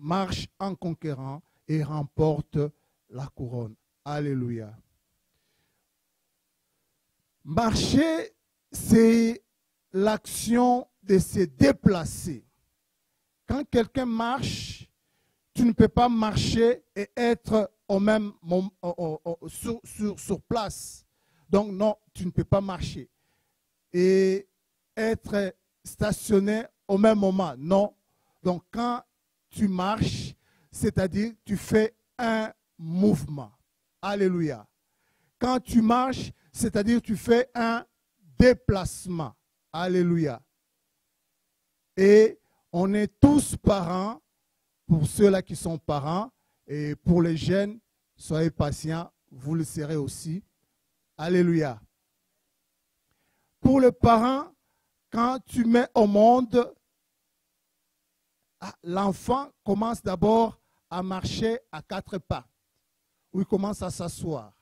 marche en conquérant et remporte la couronne. Alléluia. Marcher, c'est l'action de se déplacer. Quand quelqu'un marche, tu ne peux pas marcher et être au même sur place. Donc non, tu ne peux pas marcher et être stationné au même moment. Non. Donc quand tu marches, c'est-à-dire tu fais un mouvement. Alléluia. Quand tu marches, c'est-à-dire tu fais un déplacement. Alléluia. Et on est tous parents, pour ceux-là qui sont parents, et pour les jeunes, soyez patients, vous le serez aussi. Alléluia. Pour le parent, quand tu mets au monde, l'enfant commence d'abord à marcher à quatre pattes, où il commence à s'asseoir.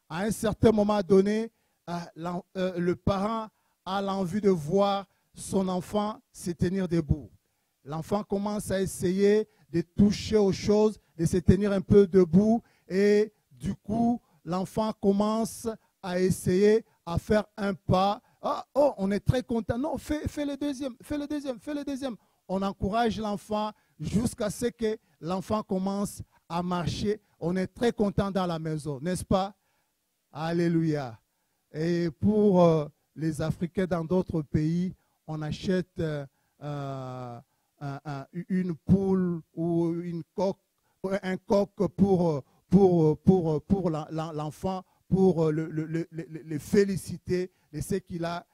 À un certain moment donné, le parent a l'envie de voir son enfant se tenir debout. L'enfant commence à essayer de toucher aux choses, de se tenir un peu debout et du coup, l'enfant commence à essayer à faire un pas. Oh, on est très content. Non, fais le deuxième, fais le deuxième, fais le deuxième. On encourage l'enfant jusqu'à ce que l'enfant commence à marcher. On est très content dans la maison, n'est-ce pas? Alléluia. Et pour les Africains dans d'autres pays, on achète une poule ou une coque, un coq pour l'enfant, pour le féliciter de ce qu'il a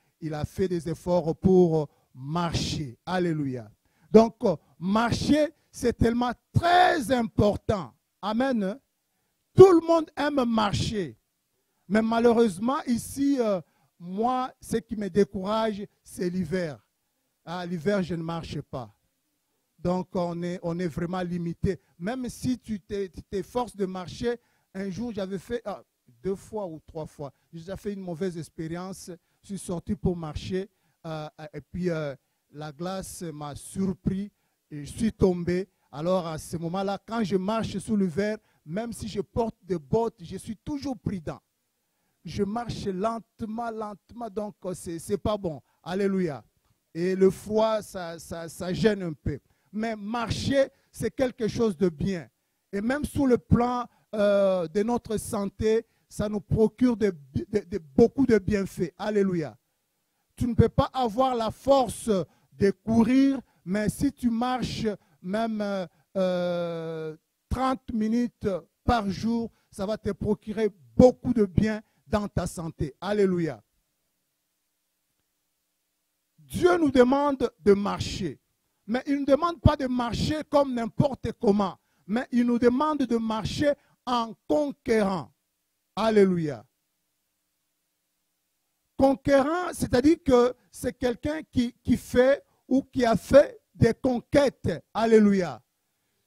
fait des efforts pour marcher. Alléluia. Donc, marcher, c'est tellement très important. Amen. Tout le monde aime marcher. Mais malheureusement, ici, moi, ce qui me décourage, c'est l'hiver. L'hiver, je ne marche pas. Donc, on est vraiment limité. Même si tu t'efforces de marcher, un jour, j'avais fait 2 fois ou 3 fois. J'ai fait une mauvaise expérience. Je suis sorti pour marcher et puis la glace m'a surpris et je suis tombé. Alors, à ce moment-là, quand je marche sous le verre, même si je porte des bottes, je suis toujours prudent. Je marche lentement, donc c'est pas bon. Alléluia. Et le froid, ça gêne un peu. Mais marcher, c'est quelque chose de bien. Et même sous le plan de notre santé, ça nous procure beaucoup de bienfaits. Alléluia. Tu ne peux pas avoir la force de courir, mais si tu marches même 30 minutes par jour, ça va te procurer beaucoup de bien dans ta santé. Alléluia. Dieu nous demande de marcher. Mais il ne demande pas de marcher comme n'importe comment. Mais il nous demande de marcher en conquérant. Alléluia. Conquérant, c'est-à-dire que c'est quelqu'un qui fait ou qui a fait des conquêtes. Alléluia.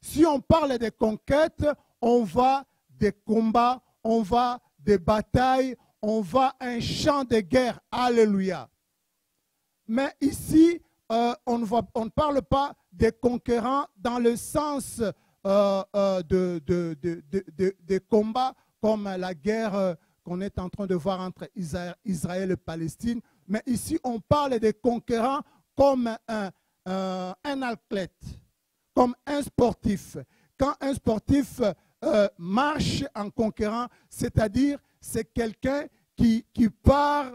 Si on parle de conquêtes, on va des combats, on va des batailles, on va à un champ de guerre. Alléluia. Mais ici, on ne parle pas des conquérants dans le sens de combats comme la guerre qu'on est en train de voir entre Israël et Palestine. Mais ici, on parle des conquérants comme un athlète, comme un sportif. Quand un sportif marche en conquérant, c'est-à-dire c'est quelqu'un qui part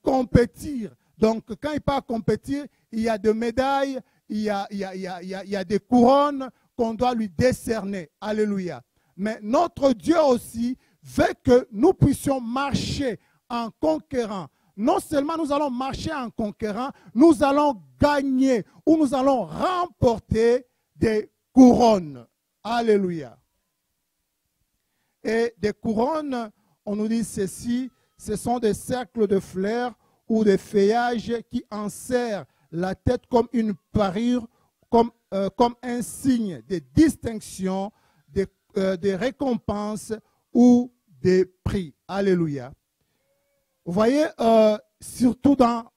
compétir. Donc, quand il part compétir, il y a des médailles, il y a des couronnes qu'on doit lui décerner. Alléluia. Mais notre Dieu aussi veut que nous puissions marcher en conquérant. Non seulement nous allons marcher en conquérant, nous allons gagner ou nous allons remporter des couronnes. Alléluia. Et des couronnes, on nous dit ceci, ce sont des cercles de fleurs ou des feuillages qui enserrent la tête comme une parure, comme un signe de distinction, de récompense ou des prix. Alléluia. Vous voyez, surtout dans...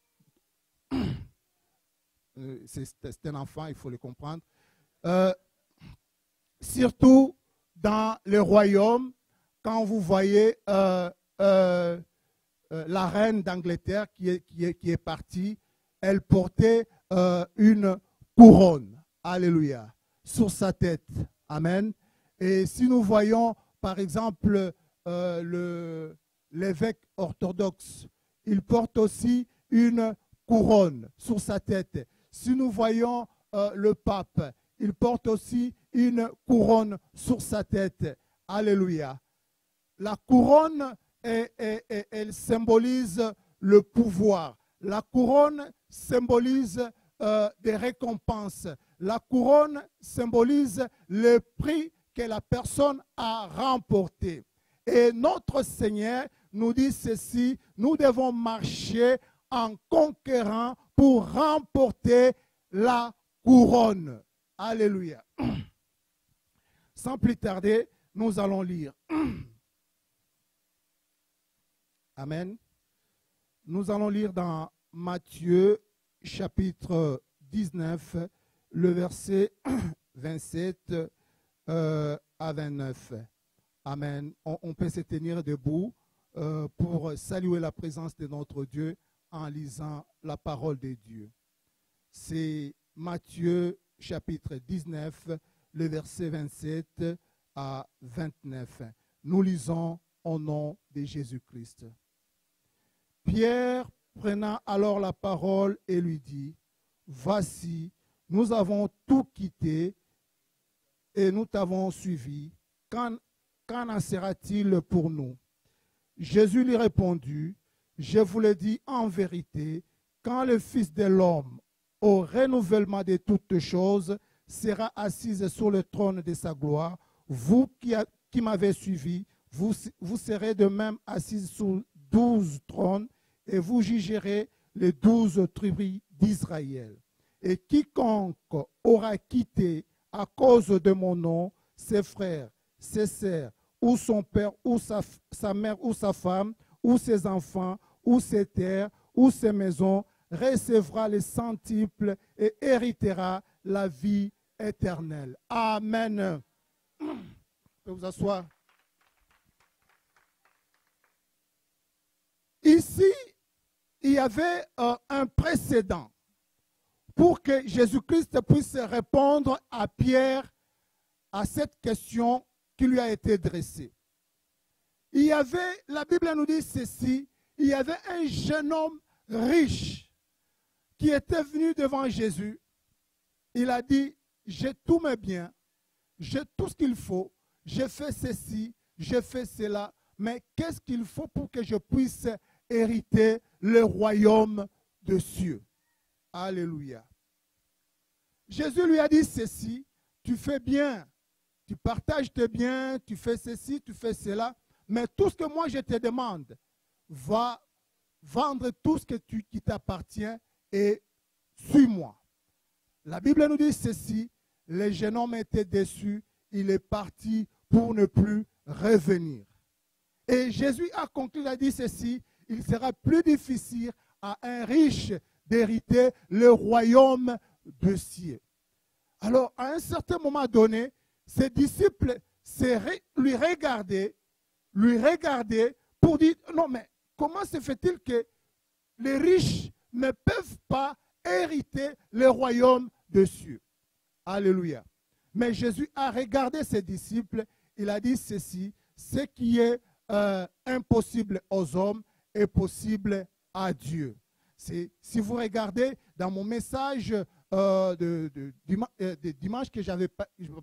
c'est un enfant, il faut le comprendre. surtout dans les royaumes, quand vous voyez la reine d'Angleterre qui est partie, elle portait une couronne, alléluia, sur sa tête. Amen. Et si nous voyons, par exemple, l'évêque orthodoxe, il porte aussi une couronne sur sa tête. Si nous voyons le pape, il porte aussi une couronne sur sa tête. Alléluia. La couronne, elle symbolise le pouvoir. La couronne symbolise des récompenses. La couronne symbolise le prix que la personne a remporté. Et notre Seigneur nous dit ceci, nous devons marcher en conquérant pour remporter la couronne. Alléluia. Sans plus tarder, nous allons lire. Amen. Nous allons lire dans Matthieu chapitre 19, le verset 27 à 29. Amen. On peut se tenir debout pour saluer la présence de notre Dieu en lisant la parole de Dieu. C'est Matthieu chapitre 19, le verset 27 à 29. Nous lisons au nom de Jésus-Christ. Pierre prenant alors la parole et lui dit, « Voici, nous avons tout quitté et nous t'avons suivi. Qu'en sera-t-il pour nous ?» Jésus lui répondit, « Je vous le dis en vérité, quand le Fils de l'homme, au renouvellement de toutes choses, sera assis sur le trône de sa gloire, vous qui m'avez suivi, vous serez de même assis sur 12 trônes et vous jugerez les 12 tribus d'Israël. Et quiconque aura quitté à cause de mon nom ses frères, ses sœurs, ou son père, ou sa mère, ou sa femme, ou ses enfants, ou ses terres, ou ses maisons, recevra les centuples et héritera la vie éternelle. Amen. Vous pouvez vous asseoir. Ici, il y avait un précédent pour que Jésus-Christ puisse répondre à Pierre à cette question qui lui a été dressée. Il y avait, la Bible nous dit ceci, il y avait un jeune homme riche qui était venu devant Jésus. Il a dit, j'ai tous mes biens, j'ai tout ce qu'il faut, j'ai fait ceci, j'ai fait cela, mais qu'est-ce qu'il faut pour que je puisse hériter le royaume des cieux? Alléluia. Jésus lui a dit ceci, tu fais bien, tu partages tes biens, tu fais ceci, tu fais cela, mais tout ce que moi je te demande, va vendre tout ce qui t'appartient et suis-moi. La Bible nous dit ceci, le jeune homme était déçu, il est parti pour ne plus revenir. Et Jésus a conclu, il a dit ceci, il sera plus difficile à un riche d'hériter le royaume des cieux. Alors, à un certain moment donné, ses disciples lui regardaient pour dire, non mais comment se fait-il que les riches ne peuvent pas hériter le royaume des cieux? Alléluia. Mais Jésus a regardé ses disciples, il a dit ceci, ce qui est impossible aux hommes est possible à Dieu. Si vous regardez dans mon message de dimanche que j'avais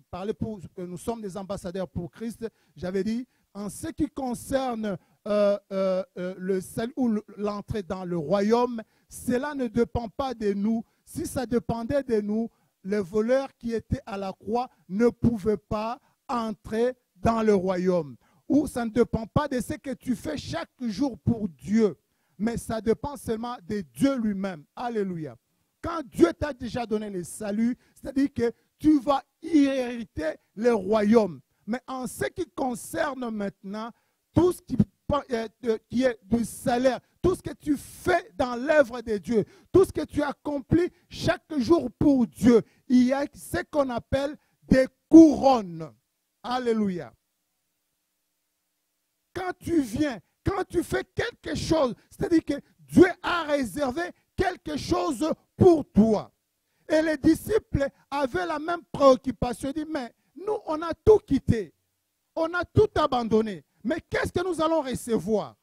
parlé pour que nous sommes des ambassadeurs pour Christ, j'avais dit, en ce qui concerne le salut ou l'entrée dans le royaume, cela ne dépend pas de nous. Si ça dépendait de nous, les voleurs qui étaient à la croix ne pouvaient pas entrer dans le royaume. Ou ça ne dépend pas de ce que tu fais chaque jour pour Dieu, mais ça dépend seulement de Dieu lui-même. Alléluia. Quand Dieu t'a déjà donné le salut, c'est-à-dire que tu vas y hériter le royaume. Mais en ce qui concerne maintenant tout ce qui est du salaire, tout ce que tu fais dans l'œuvre de Dieu, tout ce que tu accomplis chaque jour pour Dieu, il y a ce qu'on appelle des couronne. Alléluia. Quand tu viens, quand tu fais quelque chose, c'est-à-dire que Dieu a réservé quelque chose pour toi. Et les disciples avaient la même préoccupation. Ils disent, mais nous, on a tout quitté. On a tout abandonné. Mais qu'est-ce que nous allons recevoir?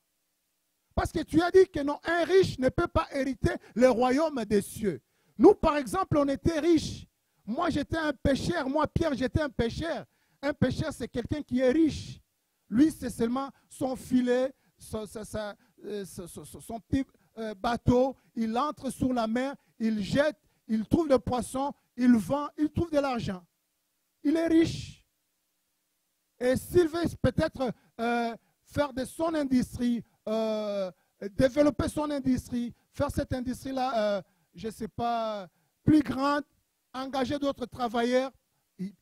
Parce que tu as dit que non, un riche ne peut pas hériter le royaume des cieux. Nous, par exemple, on était riches. Moi, j'étais un pécheur. Moi, Pierre, j'étais un pécheur. Un pécheur, c'est quelqu'un qui est riche. Lui, c'est seulement son filet, son petit bateau. Il entre sur la mer, il jette, il trouve le poisson, il vend, il trouve de l'argent. Il est riche. Et s'il veut peut-être faire de son industrie, développer son industrie, faire cette industrie-là, je ne sais pas, plus grande, engager d'autres travailleurs,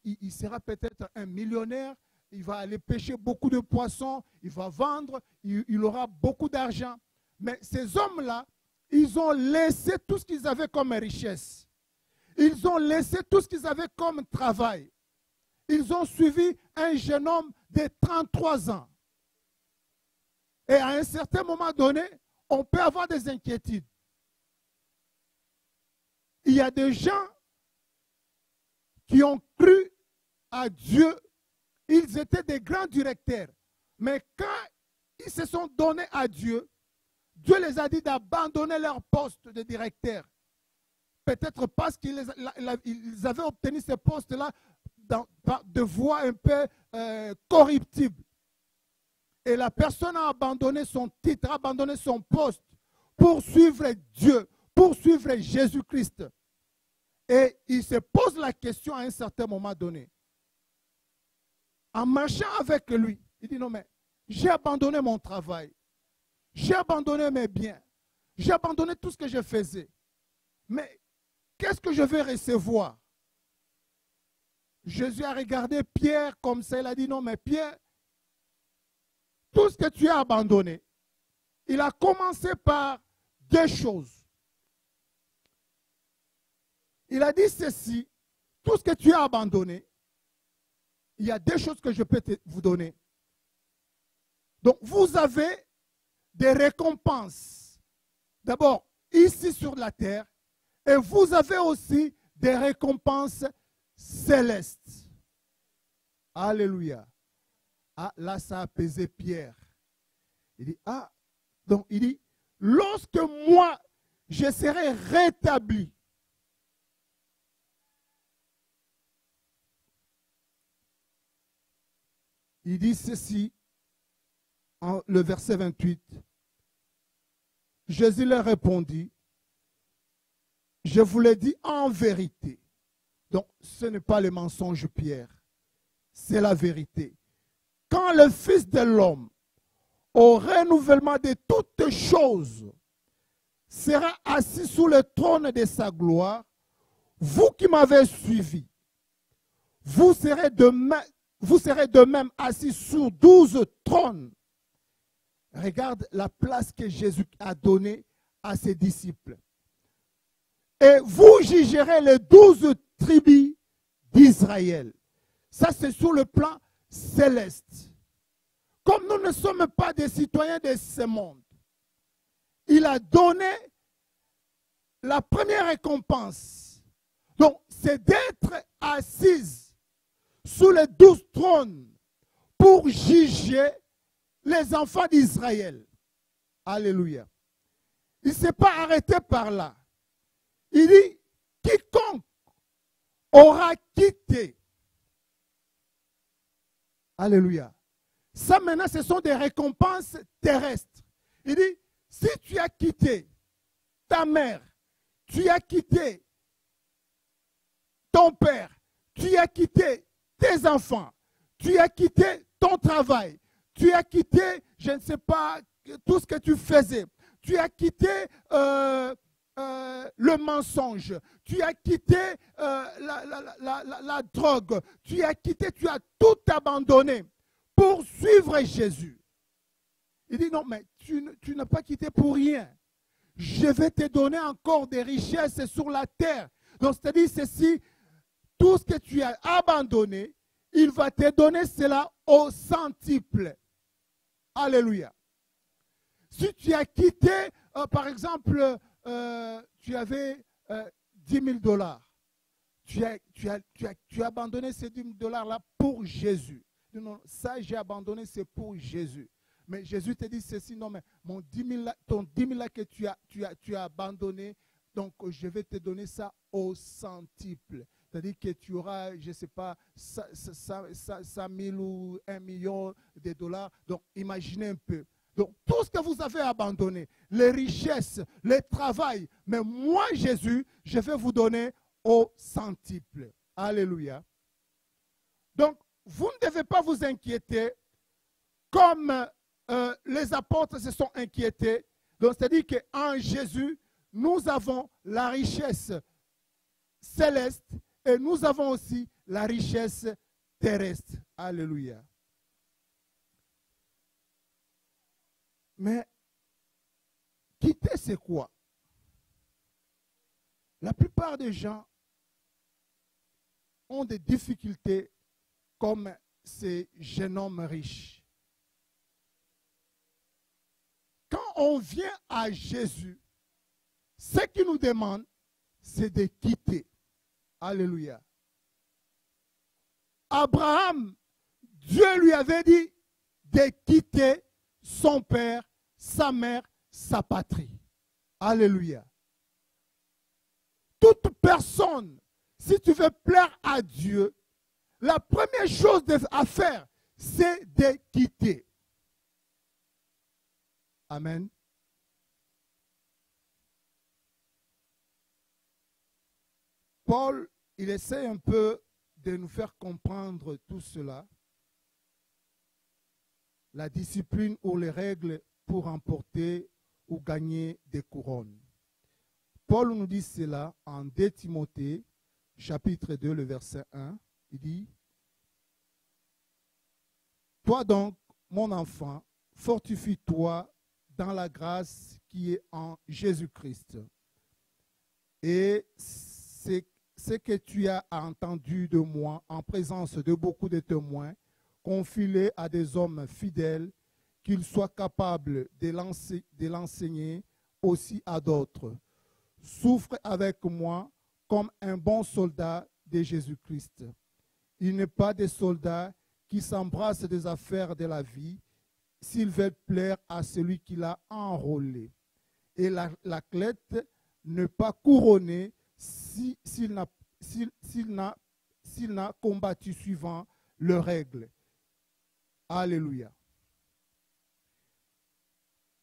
il sera peut-être un millionnaire, il va aller pêcher beaucoup de poissons, il va vendre, il aura beaucoup d'argent. Mais ces hommes-là, ils ont laissé tout ce qu'ils avaient comme richesse. Ils ont laissé tout ce qu'ils avaient comme travail. Ils ont suivi un jeune homme de 33 ans. Et à un certain moment donné, on peut avoir des inquiétudes. Il y a des gens qui ont cru à Dieu. Ils étaient des grands directeurs. Mais quand ils se sont donnés à Dieu, Dieu les a dit d'abandonner leur poste de directeur. Peut-être parce qu'ils avaient obtenu ce poste-là de voie un peu corruptible. Et la personne a abandonné son titre, a abandonné son poste pour suivre Dieu, pour suivre Jésus-Christ. Et il se pose la question à un certain moment donné. En marchant avec lui, il dit non mais j'ai abandonné mon travail. J'ai abandonné mes biens. J'ai abandonné tout ce que je faisais. Mais qu'est-ce que je vais recevoir? Jésus a regardé Pierre comme ça. Il a dit non mais Pierre, tout ce que tu as abandonné, il a commencé par deux choses. Il a dit ceci, tout ce que tu as abandonné, il y a deux choses que je peux vous donner. Donc, vous avez des récompenses. D'abord, ici sur la terre, et vous avez aussi des récompenses célestes. Alléluia. Ah, là, ça a apaisé Pierre. Il dit, ah, donc il dit, lorsque moi, je serai rétabli, il dit ceci, le verset 28. Jésus leur répondit, je vous l'ai dit en vérité. Donc, ce n'est pas le mensonge, Pierre. C'est la vérité. Quand le Fils de l'homme, au renouvellement de toutes choses, sera assis sous le trône de sa gloire, vous qui m'avez suivi, vous serez de même assis sur 12 trônes. Regarde la place que Jésus a donnée à ses disciples. Et vous jugerez les 12 tribus d'Israël. Ça, c'est sur le plan céleste. Comme nous ne sommes pas des citoyens de ce monde, il a donné la première récompense. Donc, c'est d'être assise sous les 12 trônes pour juger les enfants d'Israël. Alléluia. Il ne s'est pas arrêté par là. Il dit, quiconque aura quitté. Alléluia. Ça maintenant, ce sont des récompenses terrestres. Il dit, si tu as quitté ta mère, tu as quitté ton père, tu as quitté tes enfants, tu as quitté ton travail, tu as quitté, je ne sais pas, tout ce que tu faisais, tu as quitté le mensonge, tu as quitté la drogue, tu as quitté, tu as tout abandonné pour suivre Jésus. Il dit non, mais tu n'as pas quitté pour rien. Je vais te donner encore des richesses sur la terre. Donc, c'est-à-dire ceci, tout ce que tu as abandonné, il va te donner cela au centuple. Alléluia. Si tu as quitté, par exemple, tu avais 10 000 $, tu as abandonné ces 10 000 $ là pour Jésus. Non, ça j'ai abandonné, c'est pour Jésus. Mais Jésus te dit ceci, non mais mon 10 000 là, ton 10 000 là que tu as abandonné, donc je vais te donner ça au centuple. C'est-à-dire que tu auras, je ne sais pas, 100 000 ou 1 million de $. Donc imaginez un peu. Donc tout ce que vous avez abandonné, les richesses, le travail, mais moi Jésus, je vais vous donner au centuple. Alléluia. Donc vous ne devez pas vous inquiéter comme les apôtres se sont inquiétés. Donc c'est-à-dire qu'en Jésus, nous avons la richesse céleste et nous avons aussi la richesse terrestre. Alléluia. Mais quitter, c'est quoi? La plupart des gens ont des difficultés comme ces jeunes hommes riches. Quand on vient à Jésus, ce qu'il nous demande, c'est de quitter. Alléluia. Abraham, Dieu lui avait dit de quitter son père, sa mère, sa patrie. Alléluia. Toute personne, si tu veux plaire à Dieu, la première chose à faire, c'est de quitter. Amen. Paul, il essaie un peu de nous faire comprendre tout cela. La discipline ou les règles pour remporter ou gagner des couronnes. Paul nous dit cela en 2 Timothée, chapitre 2, le verset 1. Il dit, « Toi donc, mon enfant, fortifie-toi dans la grâce qui est en Jésus-Christ. Et ce que tu as entendu de moi en présence de beaucoup de témoins, confie-le à des hommes fidèles, qu'ils soient capables de l'enseigner aussi à d'autres. Souffre avec moi comme un bon soldat de Jésus-Christ. Il n'est pas des soldats qui s'embrassent des affaires de la vie s'ils veulent plaire à celui qui l'a enrôlé. Et l'athlète n'est pas couronné s'il n'a combattu suivant leurs règles. Alléluia.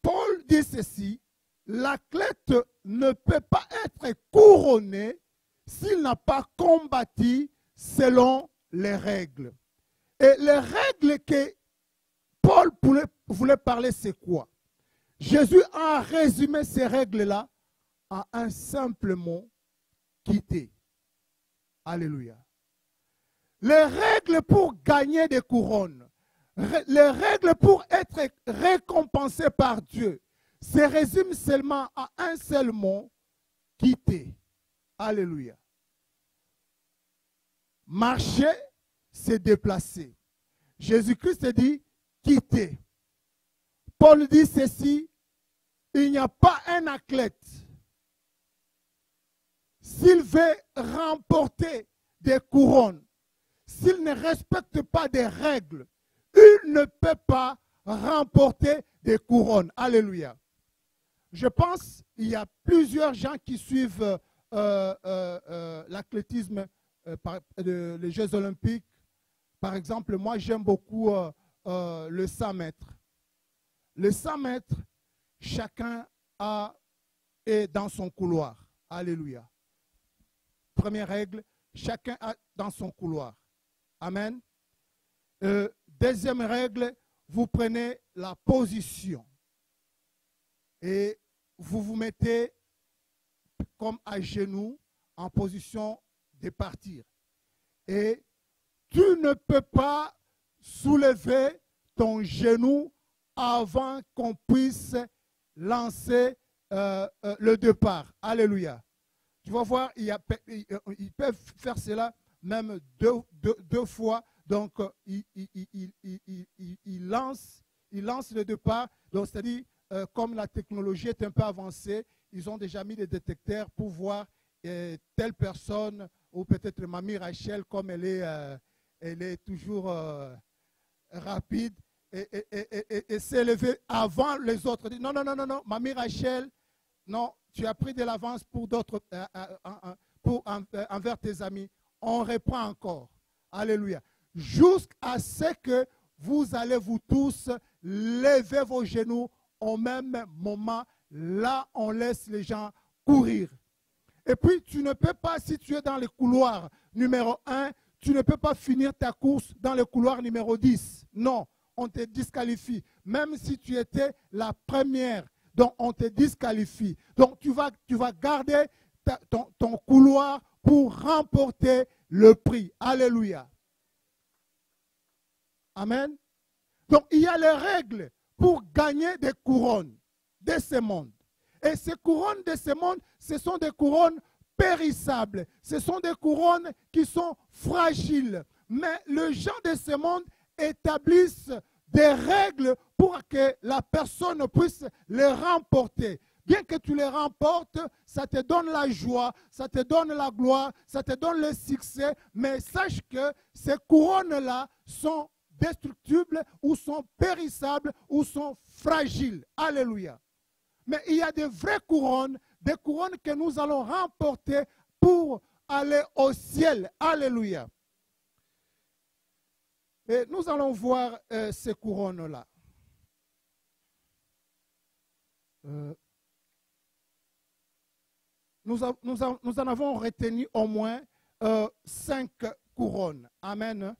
Paul dit ceci, l'athlète ne peut pas être couronné s'il n'a pas combattu selon les règles. Et les règles que Paul voulait parler, c'est quoi? Jésus a résumé ces règles-là en un simple mot, quitter. Alléluia. Les règles pour gagner des couronnes, les règles pour être récompensé par Dieu, se résument seulement à un seul mot, quitter. Alléluia. Marcher, c'est déplacer. Jésus-Christ dit, quitter. Paul dit ceci, il n'y a pas un athlète. S'il veut remporter des couronnes, s'il ne respecte pas des règles, il ne peut pas remporter des couronnes. Alléluia. Je pense qu'il y a plusieurs gens qui suivent l'athlétisme, les Jeux olympiques. Par exemple, moi j'aime beaucoup le 100 mètres. Le 100 mètres, chacun est dans son couloir. Alléluia. Première règle, chacun est dans son couloir. Amen. Deuxième règle, vous prenez la position et vous vous mettez comme à genoux en position de partir. Et tu ne peux pas soulever ton genou avant qu'on puisse lancer le départ. Alléluia. Tu vas voir, ils peuvent faire cela même deux fois Donc, il lance le départ. Donc, c'est-à-dire, comme la technologie est un peu avancée, ils ont déjà mis des détecteurs pour voir telle personne, ou peut-être Mamie Rachel, comme elle est toujours rapide, et s'est levée avant les autres. Dit, non, non, non, non, non, Mamie Rachel, non, tu as pris de l'avance pour d'autres, envers tes amis. On reprend encore. Alléluia. Jusqu'à ce que vous allez vous tous lever vos genoux au même moment. Là, on laisse les gens courir. Et puis, tu ne peux pas, si tu es dans le couloir numéro 1, tu ne peux pas finir ta course dans le couloir numéro 10. Non, on te disqualifie. Même si tu étais la première, donc on te disqualifie. Donc, tu vas garder ton couloir pour remporter le prix. Alléluia. Amen. Donc, il y a les règles pour gagner des couronnes de ce monde. Et ces couronnes de ce monde, ce sont des couronnes périssables. Ce sont des couronnes qui sont fragiles. Mais les gens de ce monde établissent des règles pour que la personne puisse les remporter. Bien que tu les remportes, ça te donne la joie, ça te donne la gloire, ça te donne le succès. Mais sache que ces couronnes-là sont destructibles ou sont périssables ou sont fragiles. Alléluia. Mais il y a des vraies couronnes, des couronnes que nous allons remporter pour aller au ciel. Alléluia. Et nous allons voir ces couronnes-là. Nous en avons retenu au moins 5 couronnes. Amen.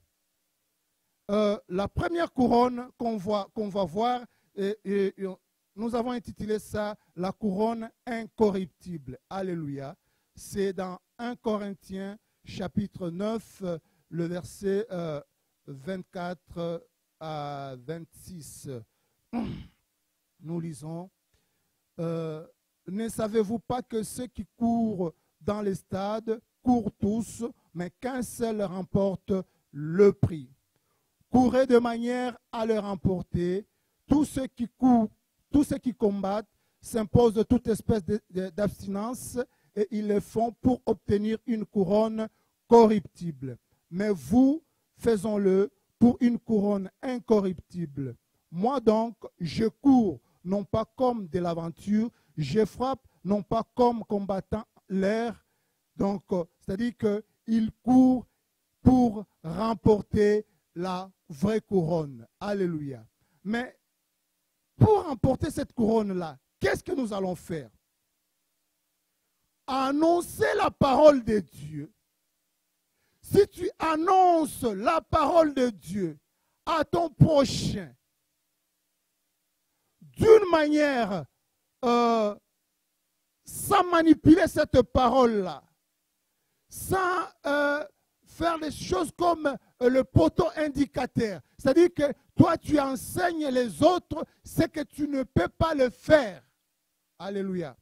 La première couronne qu'on va voir, nous avons intitulé ça la couronne incorruptible. Alléluia. C'est dans 1 Corinthiens chapitre 9, le verset 24 à 26. Nous lisons. Ne savez-vous pas que ceux qui courent dans les stades courent tous, mais qu'un seul remporte le prix? Courez de manière à le remporter. Tous ceux qui combattent s'imposent de toute espèce d'abstinence et ils le font pour obtenir une couronne corruptible. Mais vous, faisons-le pour une couronne incorruptible. Moi donc, je cours, non pas comme de l'aventure, je frappe, non pas comme combattant l'air. Donc, c'est-à-dire qu'il court pour remporter la vraie couronne. Alléluia. Mais pour remporter cette couronne-là, qu'est-ce que nous allons faire? Annoncer la parole de Dieu. Si tu annonces la parole de Dieu à ton prochain, d'une manière sans manipuler cette parole-là, sans faire des choses comme le poteau indicateur. C'est-à-dire que toi, tu enseignes les autres ce que tu ne peux pas le faire. Alléluia.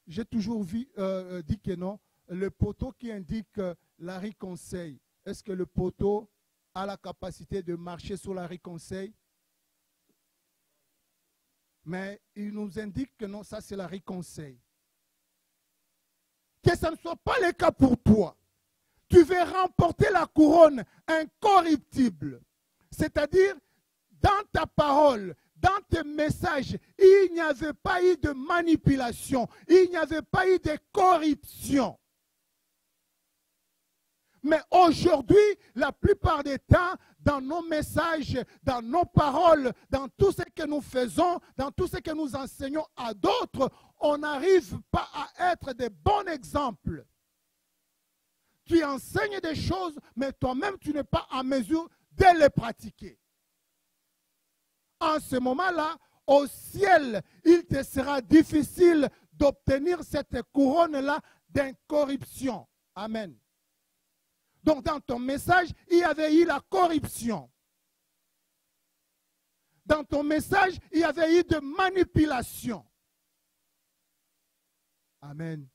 J'ai toujours dit que non. Le poteau qui indique la rue Conseil, est-ce que le poteau a la capacité de marcher sur la rue Conseil? Mais il nous indique que non, ça c'est la rue Conseil. Que ce ne soit pas le cas pour toi. Tu veux remporter la couronne incorruptible. C'est-à-dire, dans ta parole, dans tes messages, il n'y avait pas eu de manipulation, il n'y avait pas eu de corruption. Mais aujourd'hui, la plupart des temps, dans nos messages, dans nos paroles, dans tout ce que nous faisons, dans tout ce que nous enseignons à d'autres, on n'arrive pas à être de bons exemples. Tu enseignes des choses, mais toi-même, tu n'es pas en mesure de les pratiquer. En ce moment-là, au ciel, il te sera difficile d'obtenir cette couronne-là d'incorruption. Amen. Donc, dans ton message, il y avait eu la corruption. Dans ton message, il y avait eu de manipulation. Amen.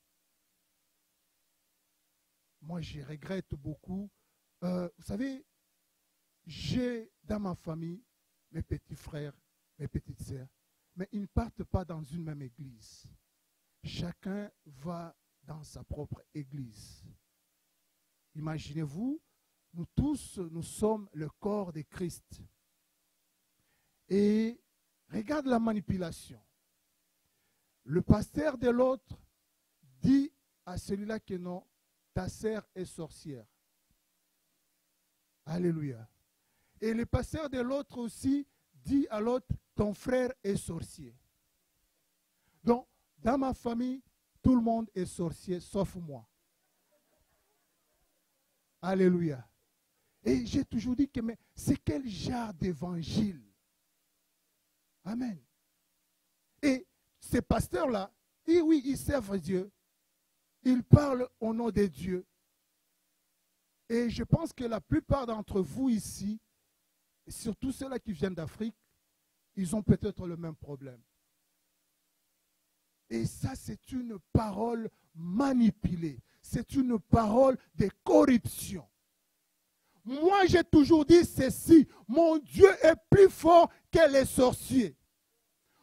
Moi, je regrette beaucoup Vous savez, j'ai dans ma famille mes petits frères, mes petites sœurs, mais ils ne partent pas dans une même église. Chacun va dans sa propre église. Imaginez-vous, nous tous, nous sommes le corps de Christ. Et regarde la manipulation. Le pasteur de l'autre dit à celui-là que non, ta sœur est sorcière. Alléluia. Et le pasteur de l'autre aussi dit à l'autre, ton frère est sorcier. Donc, dans ma famille, tout le monde est sorcier, sauf moi. Alléluia. Et j'ai toujours dit que mais c'est quel genre d'évangile? Amen. Et ces pasteurs-là, oui, ils servent Dieu. Ils parlent au nom de Dieu. Et je pense que la plupart d'entre vous ici, surtout ceux-là qui viennent d'Afrique, ils ont peut-être le même problème. Et ça, c'est une parole manipulée. C'est une parole de corruption. Moi, j'ai toujours dit ceci. Mon Dieu est plus fort que les sorciers.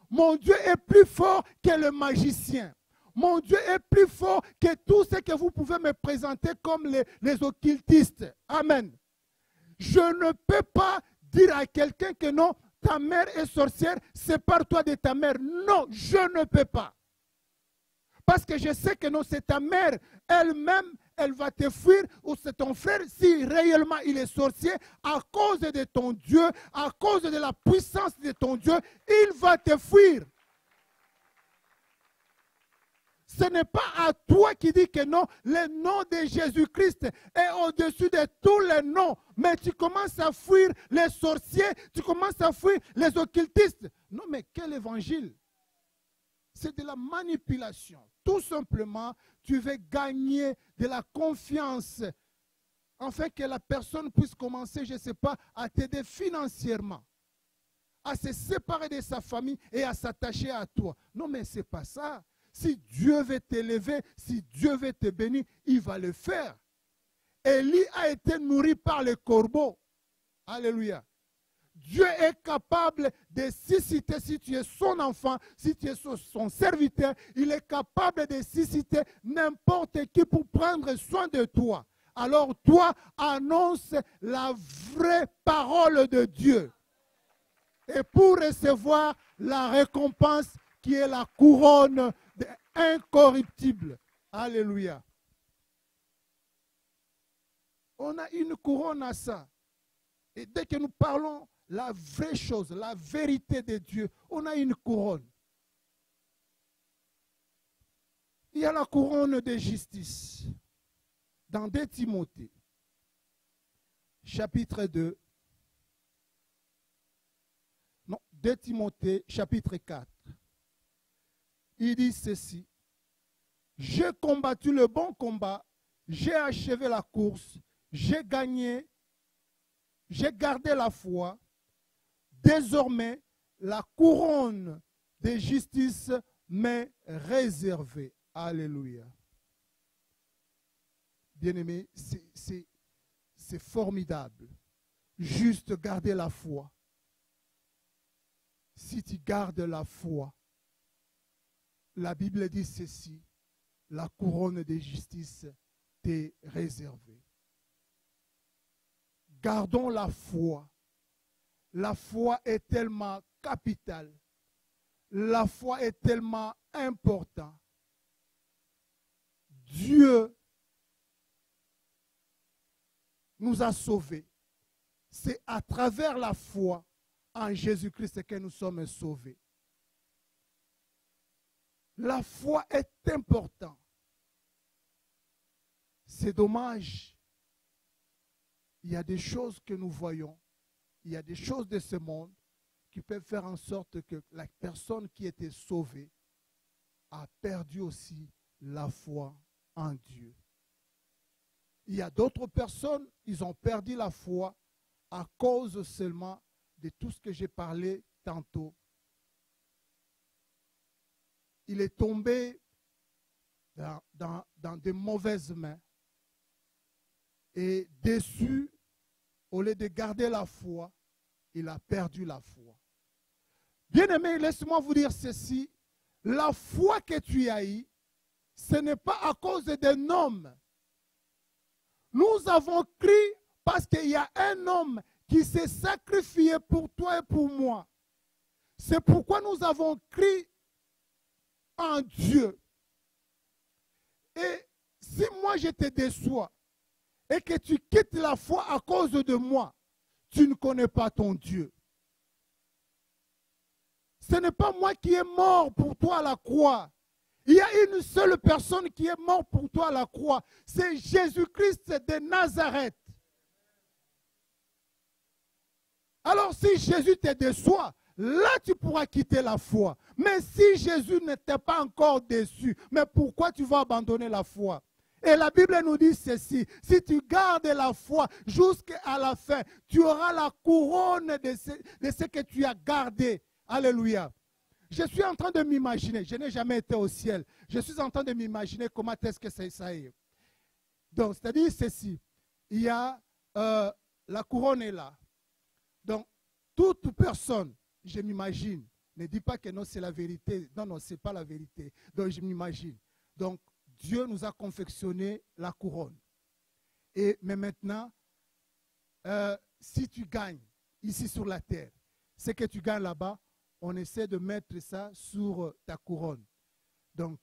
Mon Dieu est plus fort que le magicien. Mon Dieu est plus fort que tout ce que vous pouvez me présenter comme les occultistes. Amen. Je ne peux pas dire à quelqu'un que non, ta mère est sorcière, sépare-toi de ta mère. Non, je ne peux pas. Parce que je sais que non, c'est ta mère elle-même, elle va te fuir, ou c'est ton frère, si réellement il est sorcier, à cause de ton Dieu, à cause de la puissance de ton Dieu, il va te fuir. Ce n'est pas à toi qui dis que non, le nom de Jésus-Christ est au-dessus de tous les noms. Mais tu commences à fuir les sorciers, tu commences à fuir les occultistes. Non, mais quel évangile? C'est de la manipulation. Tout simplement, tu veux gagner de la confiance afin que la personne puisse commencer, je ne sais pas, à t'aider financièrement, à se séparer de sa famille et à s'attacher à toi. Non, mais ce n'est pas ça. Si Dieu veut t'élever, si Dieu veut te bénir, il va le faire. Élie a été nourri par les corbeaux. Alléluia. Dieu est capable de susciter, si tu es son enfant, si tu es son serviteur, il est capable de susciter n'importe qui pour prendre soin de toi. Alors toi, annonce la vraie parole de Dieu. Et pour recevoir la récompense qui est la couronne incorruptible. Alléluia. On a une couronne à ça. Et dès que nous parlons la vraie chose, la vérité de Dieu, on a une couronne. Il y a la couronne de justice. Dans 2 Timothée, chapitre 2. Non, 2 Timothée, chapitre 4. Il dit ceci. J'ai combattu le bon combat, j'ai achevé la course, j'ai gagné, j'ai gardé la foi. Désormais, la couronne de justice m'est réservée. Alléluia. Bien-aimé, c'est formidable. Juste garder la foi. Si tu gardes la foi, la Bible dit ceci, la couronne de justice t'est réservée. Gardons la foi. La foi est tellement capitale. La foi est tellement importante. Dieu nous a sauvés. C'est à travers la foi en Jésus-Christ que nous sommes sauvés. La foi est importante. C'est dommage. Il y a des choses que nous voyons. Il y a des choses de ce monde qui peuvent faire en sorte que la personne qui était sauvée a perdu aussi la foi en Dieu. Il y a d'autres personnes, ils ont perdu la foi à cause seulement de tout ce que j'ai parlé tantôt. Il est tombé dans de mauvaises mains. Et déçu, au lieu de garder la foi, il a perdu la foi. Bien-aimé, laisse-moi vous dire ceci. La foi que tu as eue, ce n'est pas à cause d'un homme. Nous avons cru parce qu'il y a un homme qui s'est sacrifié pour toi et pour moi. C'est pourquoi nous avons cru en Dieu. Et si moi je te déçois et que tu quittes la foi à cause de moi, tu ne connais pas ton Dieu. Ce n'est pas moi qui est mort pour toi à la croix. Il y a une seule personne qui est morte pour toi à la croix. C'est Jésus-Christ de Nazareth. Alors si Jésus te déçoit, là tu pourras quitter la foi. Mais si Jésus n'était pas encore déçu, mais pourquoi tu vas abandonner la foi? Et la Bible nous dit ceci, si tu gardes la foi jusqu'à la fin, tu auras la couronne de ce que tu as gardé. Alléluia. Je suis en train de m'imaginer, je n'ai jamais été au ciel, je suis en train de m'imaginer comment est-ce que ça est. Donc, c'est-à-dire ceci, il y a, la couronne est là. Donc, toute personne, je m'imagine, ne dis pas que non, c'est la vérité. Non, non, ce n'est pas la vérité. Donc, je m'imagine. Donc, Dieu nous a confectionné la couronne. Mais maintenant, si tu gagnes ici sur la terre, ce que tu gagnes là-bas, on essaie de mettre ça sur ta couronne. Donc,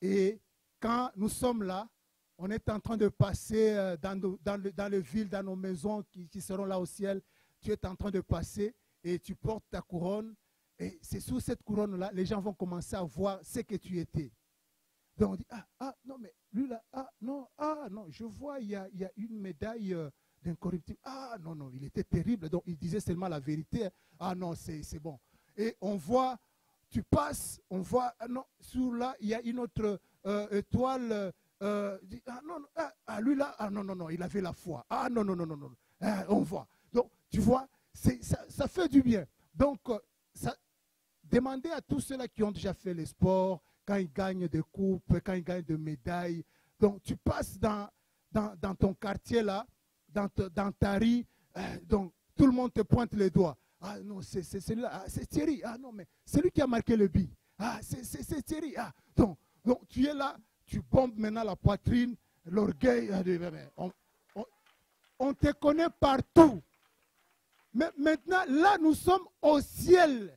et quand nous sommes là, on est en train de passer dans les villes, dans nos maisons qui seront là au ciel. Tu es en train de passer et tu portes ta couronne. Et c'est sous cette couronne-là, les gens vont commencer à voir ce que tu étais. Donc on dit, non, mais lui là, non, je vois, il y a une médaille d'incorruptible. Non, il était terrible. Donc il disait seulement la vérité. Non, c'est bon. Et on voit, tu passes, on voit, non, sur là, il y a une autre étoile. Lui là, non, il avait la foi. Non, on voit. Donc, tu vois, ça fait du bien. Donc, demandez à tous ceux-là qui ont déjà fait le sport, quand ils gagnent des coupes, quand ils gagnent des médailles. Donc, tu passes dans ton quartier là, dans ta rue, donc tout le monde te pointe les doigts. Non, c'est celui-là, c'est Thierry. Non, mais c'est lui qui a marqué le but. C'est Thierry. Donc, tu es là, tu bombes maintenant la poitrine, l'orgueil. On te connaît partout. Mais maintenant, là, nous sommes au ciel.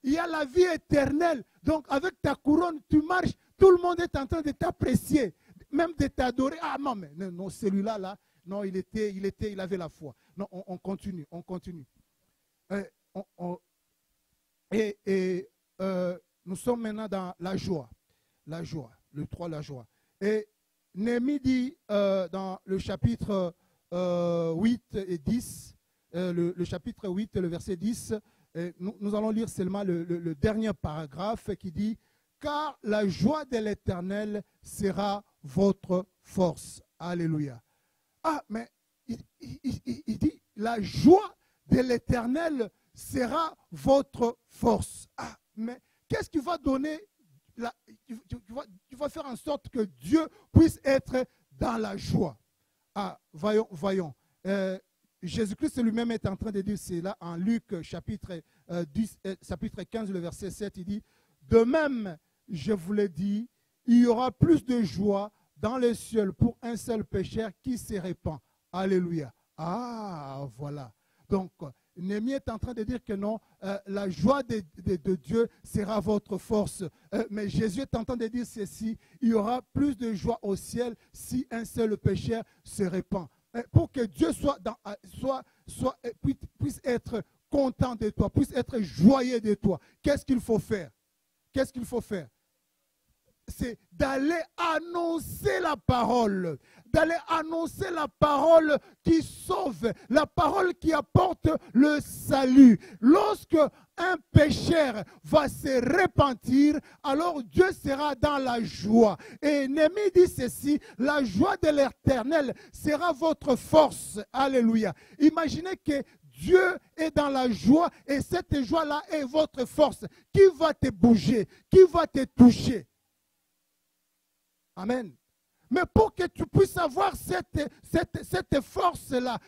Il y a la vie éternelle. Donc, avec ta couronne, tu marches. Tout le monde est en train de t'apprécier, même de t'adorer. Non, mais non, celui-là, là, non, il avait la foi. Non, on continue. Nous sommes maintenant dans la joie. La joie. Et Néhémie dit dans le chapitre 8 et 10, le chapitre 8 et le verset 10, nous allons lire seulement le dernier paragraphe qui dit « Car la joie de l'Éternel sera votre force. » Alléluia. Mais il dit « La joie de l'Éternel sera votre force. » Mais qu'est-ce qui va donner, tu vas faire en sorte que Dieu puisse être dans la joie. Voyons. Jésus-Christ lui-même est en train de dire cela en Luc chapitre 15, le verset 7, il dit « De même, je vous l'ai dit, il y aura plus de joie dans les cieux pour un seul pécheur qui se répand. » Alléluia. Voilà. Donc, Néhémie est en train de dire que non, la joie de Dieu sera votre force. Mais Jésus est en train de dire ceci, il y aura plus de joie au ciel si un seul pécheur se répand. Pour que Dieu puisse être content de toi, puisse être joyeux de toi, qu'est-ce qu'il faut faire? C'est d'aller annoncer la parole qui sauve, la parole qui apporte le salut. Lorsque un pécheur va se repentir, alors Dieu sera dans la joie. Et Néhémie dit ceci, la joie de l'Éternel sera votre force. Alléluia. Imaginez que Dieu est dans la joie et cette joie-là est votre force. Qui va te bouger? Qui va te toucher? Amen. Mais pour que tu puisses avoir cette force-là,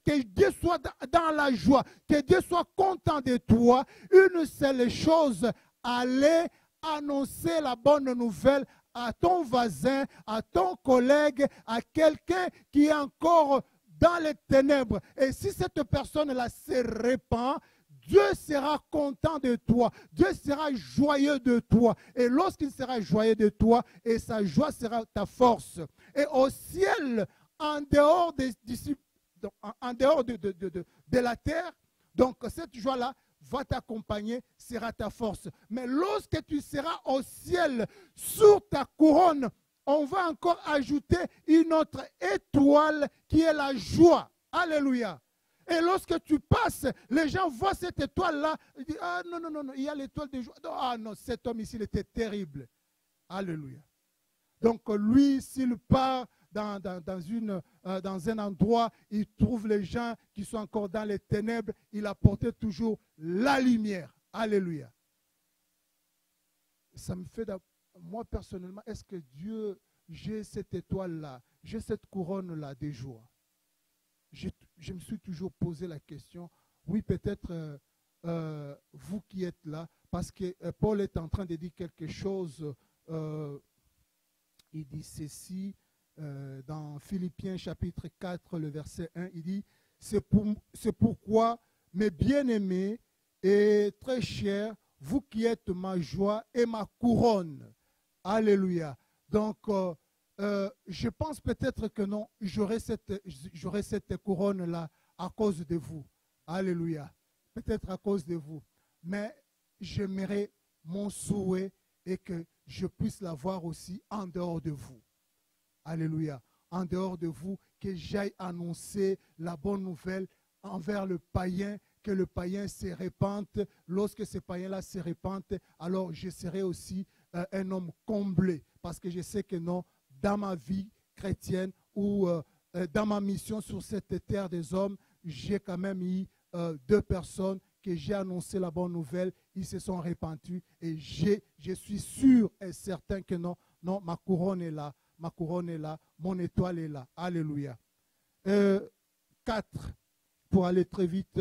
que Dieu soit dans la joie, que Dieu soit content de toi, une seule chose, aller annoncer la bonne nouvelle à ton voisin, à ton collègue, à quelqu'un qui est encore dans les ténèbres. Et si cette personne-là se répand, Dieu sera content de toi. Dieu sera joyeux de toi. Et lorsqu'il sera joyeux de toi, et sa joie sera ta force. Et au ciel, en dehors de la terre, donc cette joie-là va t'accompagner, sera ta force. Mais lorsque tu seras au ciel, sur ta couronne, on va encore ajouter une autre étoile qui est la joie. Alléluia. Et lorsque tu passes, les gens voient cette étoile-là, ils disent, ah non, non, non, non, il y a l'étoile de joie. Ah non, cet homme ici, il était terrible. Alléluia. Donc lui, s'il part dans un endroit, il trouve les gens qui sont encore dans les ténèbres, il apportait toujours la lumière. Alléluia. Ça me fait, moi personnellement, est-ce que Dieu, j'ai cette étoile-là, j'ai cette couronne-là de joie? Je me suis toujours posé la question, oui, peut-être vous qui êtes là, parce que Paul est en train de dire quelque chose, il dit ceci dans Philippiens chapitre 4, le verset 1, il dit, c'est pourquoi, mes bien-aimés et très chers, vous qui êtes ma joie et ma couronne. Alléluia. Donc, je pense peut-être que non, j'aurai cette couronne-là à cause de vous. Alléluia. Peut-être à cause de vous. Mais j'aimerais, mon souhait est que je puisse l'avoir aussi en dehors de vous. Alléluia. En dehors de vous, que j'aille annoncer la bonne nouvelle envers le païen, que le païen se répande. Lorsque ce païen-là se répande, alors je serai aussi un homme comblé. Parce que je sais que non, dans ma vie chrétienne ou dans ma mission sur cette terre des hommes, j'ai quand même eu 2 personnes que j'ai annoncé la bonne nouvelle, ils se sont répandus et je suis sûr et certain que non, non, ma couronne est là, ma couronne est là, mon étoile est là. Alléluia. 4, pour aller très vite,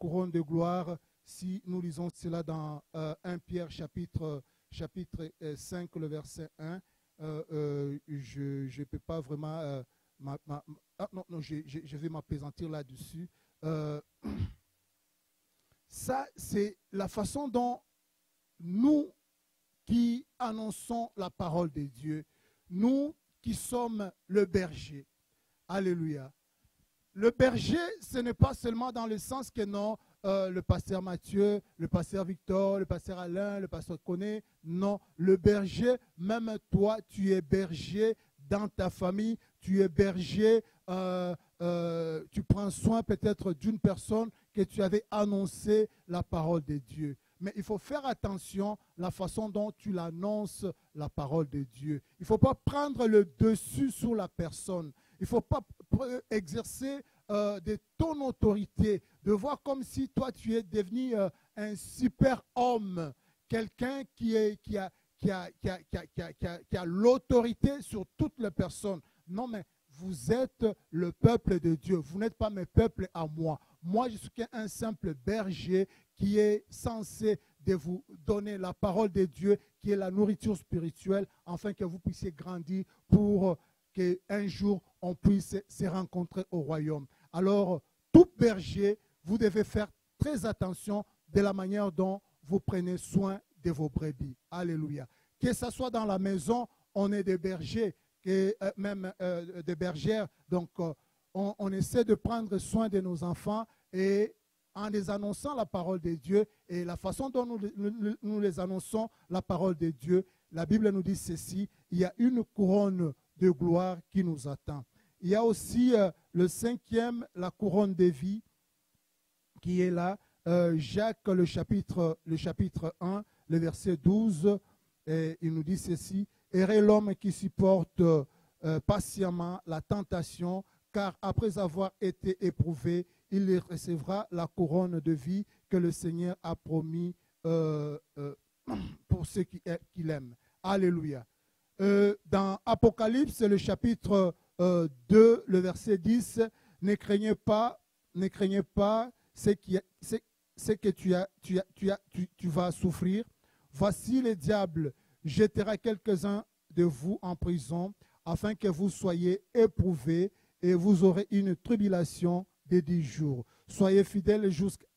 couronne de gloire, si nous lisons cela dans 1 Pierre chapitre 5, le verset 1, je ne peux pas vraiment, je vais m'appesantir là-dessus. Ça, c'est la façon dont nous qui annonçons la parole de Dieu, nous qui sommes le berger. Alléluia. Le berger, ce n'est pas seulement dans le sens que non, le pasteur Mathieu, le pasteur Victor, le pasteur Alain, le pasteur Koné. Non, le berger, même toi, tu es berger dans ta famille, tu es berger, tu prends soin peut-être d'une personne que tu avais annoncé la parole de Dieu. Mais il faut faire attention à la façon dont tu l'annonces, la parole de Dieu. Il ne faut pas prendre le dessus sur la personne. Il ne faut pas exercer de ton autorité, de voir comme si toi tu es devenu un super homme, quelqu'un qui a l'autorité sur toutes les personnes. Non, mais vous êtes le peuple de Dieu. Vous n'êtes pas mes peuples à moi. Moi, je suis qu'un simple berger qui est censé de vous donner la parole de Dieu, qui est la nourriture spirituelle, afin que vous puissiez grandir pour qu'un jour, on puisse se rencontrer au royaume. Alors, tout berger, vous devez faire très attention de la manière dont vous prenez soin de vos brebis. Alléluia. Que ce soit dans la maison, on est des bergers, même des bergères. Donc, on essaie de prendre soin de nos enfants et en les annonçant la parole de Dieu et la façon dont nous les annonçons la parole de Dieu, la Bible nous dit ceci, il y a une couronne de gloire qui nous attend. Il y a aussi le 5e, la couronne de vie qui est là. Jacques, le chapitre 1, le verset 12, et il nous dit ceci, « Heureux l'homme qui supporte patiemment la tentation, car après avoir été éprouvé, il recevra la couronne de vie que le Seigneur a promis pour ceux qui l'aiment. » Alléluia. dans Apocalypse, le chapitre 2, le verset 10, ne craignez pas ce que tu vas souffrir. Voici le diable jettera quelques-uns de vous en prison afin que vous soyez éprouvés et vous aurez une tribulation de 10 jours. Soyez fidèles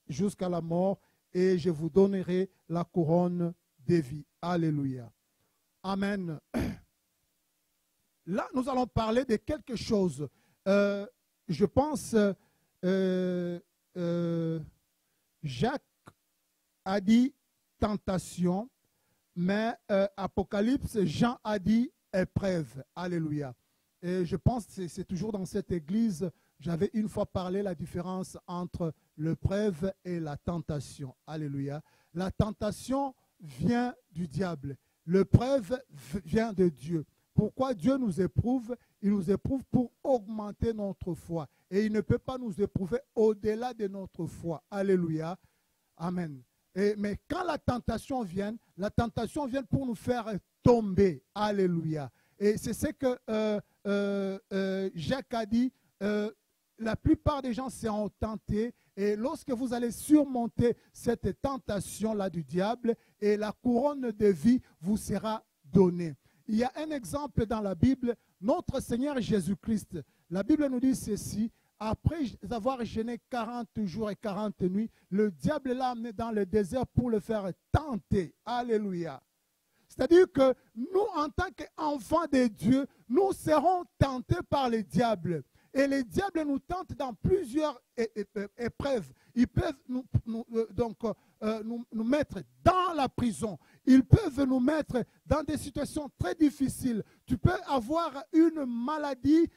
jusqu'à la mort et je vous donnerai la couronne de vie. Alléluia. Amen. Là, nous allons parler de quelque chose. Je pense, Jacques a dit tentation, mais Apocalypse, Jean a dit épreuve. Alléluia. Et je pense que c'est toujours dans cette église, j'avais une fois parlé la différence entre l'épreuve et la tentation. Alléluia. La tentation vient du diable. L'épreuve vient de Dieu. Pourquoi Dieu nous éprouve? Il nous éprouve pour augmenter notre foi. Et il ne peut pas nous éprouver au-delà de notre foi. Alléluia. Amen. Mais quand la tentation vient pour nous faire tomber. Alléluia. Et c'est ce que Jacques a dit. La plupart des gens seront tentés. Et lorsque vous allez surmonter cette tentation-là du diable, et la couronne de vie vous sera donnée. Il y a un exemple dans la Bible, notre Seigneur Jésus-Christ. La Bible nous dit ceci: après avoir jeûné 40 jours et 40 nuits, le diable l'a amené dans le désert pour le faire tenter. Alléluia. C'est-à-dire que nous, en tant qu'enfants de Dieu, nous serons tentés par le diable. Et les diables nous tentent dans plusieurs épreuves. Ils peuvent nous mettre dans la prison. Ils peuvent nous mettre dans des situations très difficiles. Tu peux avoir une maladie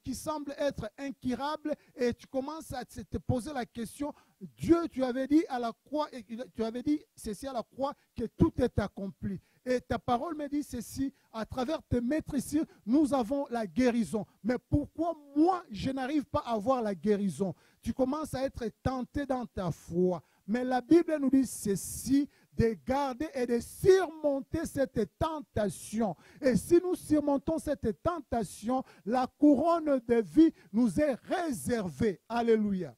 qui semble être incurable et tu commences à te poser la question: Dieu, tu avais dit à la croix, tu avais dit ceci à la croix, que tout est accompli. Et ta parole me dit ceci: à travers tes maîtrises, nous avons la guérison. Mais pourquoi moi, je n'arrive pas à avoir la guérison? Tu commences à être tenté dans ta foi. Mais la Bible nous dit ceci: de garder et de surmonter cette tentation. Et si nous surmontons cette tentation, la couronne de vie nous est réservée. Alléluia.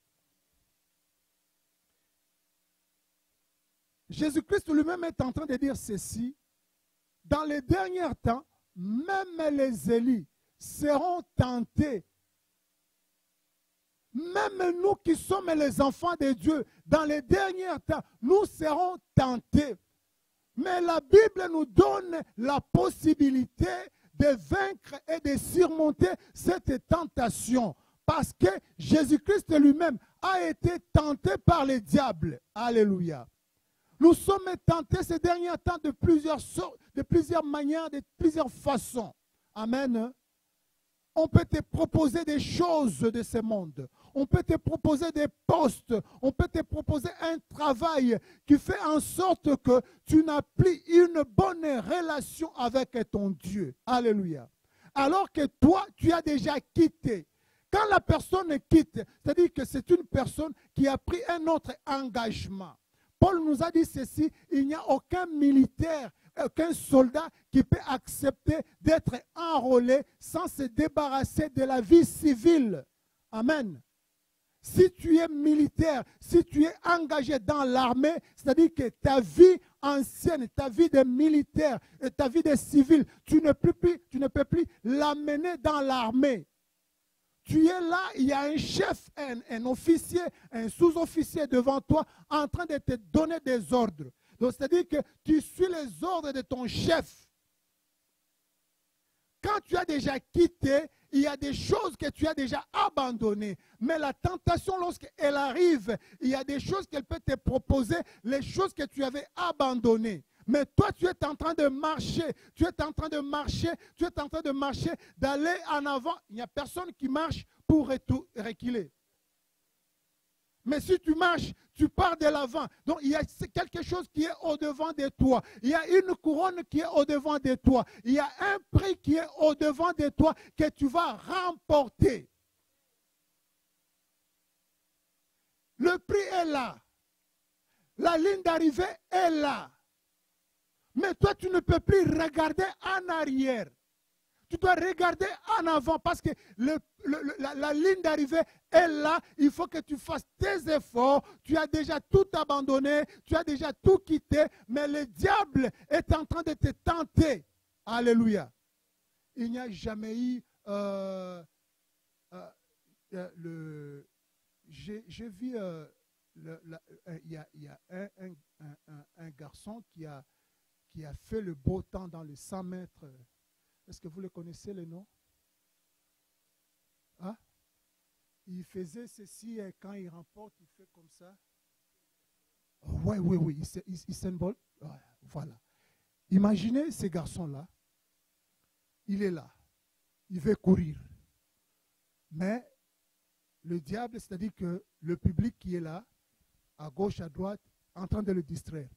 Jésus-Christ lui-même est en train de dire ceci: dans les derniers temps, même les Élis seront tentés. Même nous qui sommes les enfants de Dieu, dans les derniers temps, nous serons tentés. Mais la Bible nous donne la possibilité de vaincre et de surmonter cette tentation. Parce que Jésus-Christ lui-même a été tenté par le diable. Alléluia. Nous sommes tentés ces derniers temps de plusieurs manières, de plusieurs façons. Amen. On peut te proposer des choses de ce monde. On peut te proposer des postes. On peut te proposer un travail qui fait en sorte que tu n'as plus une bonne relation avec ton Dieu. Alléluia. Alors que toi, tu as déjà quitté. Quand la personne quitte, c'est-à-dire que c'est une personne qui a pris un autre engagement. Paul nous a dit ceci: il n'y a aucun militaire, aucun soldat qui peut accepter d'être enrôlé sans se débarrasser de la vie civile. Amen. Si tu es militaire, si tu es engagé dans l'armée, c'est-à-dire que ta vie ancienne, ta vie de militaire, ta vie de civil, tu ne peux plus l'amener dans l'armée. Tu es là, il y a un chef, un officier, un sous-officier devant toi en train de te donner des ordres. Donc, c'est-à-dire que tu suis les ordres de ton chef. Quand tu as déjà quitté, il y a des choses que tu as déjà abandonnées. Mais la tentation, lorsqu'elle arrive, il y a des choses qu'elle peut te proposer, les choses que tu avais abandonnées. Mais toi, tu es en train de marcher, d'aller en avant. Il n'y a personne qui marche pour reculer. Mais si tu marches, tu pars de l'avant. Donc, il y a quelque chose qui est au-devant de toi. Il y a une couronne qui est au-devant de toi. Il y a un prix qui est au-devant de toi que tu vas remporter. Le prix est là. La ligne d'arrivée est là. Mais toi, tu ne peux plus regarder en arrière. Tu dois regarder en avant parce que la ligne d'arrivée est là. Il faut que tu fasses tes efforts. Tu as déjà tout abandonné. Tu as déjà tout quitté. Mais le diable est en train de te tenter. Alléluia. Il n'y a jamais eu... j'ai vu... il y a un garçon qui a fait le beau temps dans les 100 mètres. Est-ce que vous le connaissez, le nom? Hein? Il faisait ceci et quand il remporte, il fait comme ça. Oui, il symbole. Voilà. Imaginez ce garçon-là. Il est là. Il veut courir. Mais le diable, c'est-à-dire que le public qui est là, à gauche, à droite, en train de le distraire.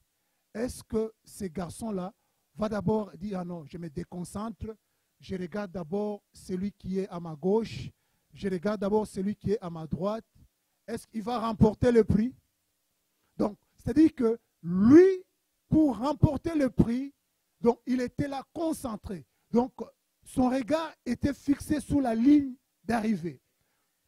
Est-ce que ce garçon-là va d'abord dire, ah non, je me déconcentre, je regarde d'abord celui qui est à ma gauche, je regarde d'abord celui qui est à ma droite. Est-ce qu'il va remporter le prix? Donc, c'est-à-dire que lui, pour remporter le prix, donc il était là concentré. Donc, son regard était fixé sur la ligne d'arrivée.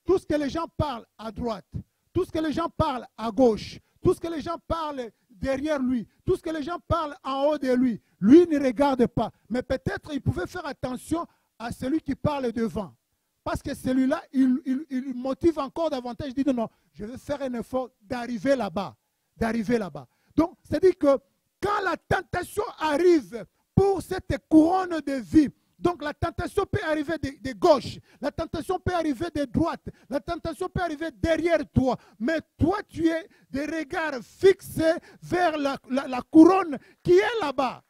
Tout ce que les gens parlent à droite, tout ce que les gens parlent à gauche, tout ce que les gens parlent derrière lui, tout ce que les gens parlent en haut de lui, lui ne regarde pas. Mais peut-être il pouvait faire attention à celui qui parle devant. Parce que celui-là, il motive encore davantage. Il dit non, je vais faire un effort d'arriver là-bas. D'arriver là-bas. Donc, c'est-à-dire que quand la tentation arrive pour cette couronne de vie, donc la tentation peut arriver de gauche, la tentation peut arriver de droite, la tentation peut arriver derrière toi. Mais toi, tu es des regards fixés vers la couronne qui est là-bas.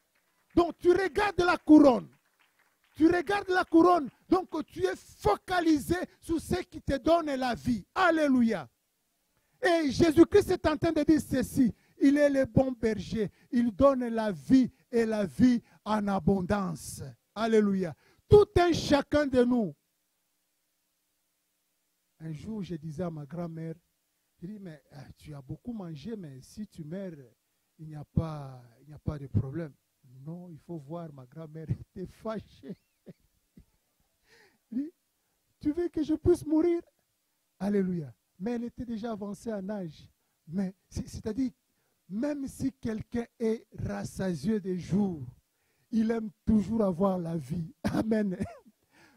Donc tu regardes la couronne. Tu regardes la couronne. Donc tu es focalisé sur ce qui te donne la vie. Alléluia. Et Jésus-Christ est en train de dire ceci. Il est le bon berger. Il donne la vie et la vie en abondance. Alléluia. Tout un chacun de nous. Un jour, je disais à ma grand-mère, je dis, mais tu as beaucoup mangé, mais si tu meurs, il n'y a pas de problème. Non, il faut voir, ma grand-mère était fâchée. Je dis, tu veux que je puisse mourir? Alléluia. Mais elle était déjà avancée en âge. Mais c'est-à-dire, même si quelqu'un est rassasié des jours, il aime toujours avoir la vie. Amen.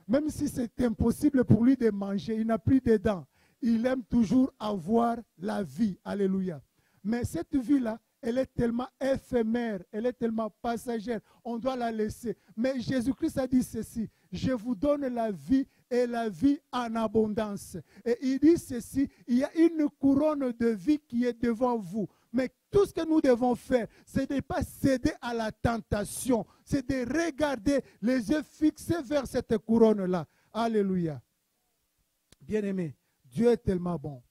Même si c'est impossible pour lui de manger, il n'a plus de dents. Il aime toujours avoir la vie. Alléluia. Mais cette vie-là, elle est tellement éphémère, elle est tellement passagère. On doit la laisser. Mais Jésus-Christ a dit ceci. Je vous donne la vie et la vie en abondance. Et il dit ceci. Il y a une couronne de vie qui est devant vous. Mais tout ce que nous devons faire, c'est de ne pas céder à la tentation. C'est de regarder les yeux fixés vers cette couronne-là. Alléluia. Bien-aimés, Dieu est tellement bon.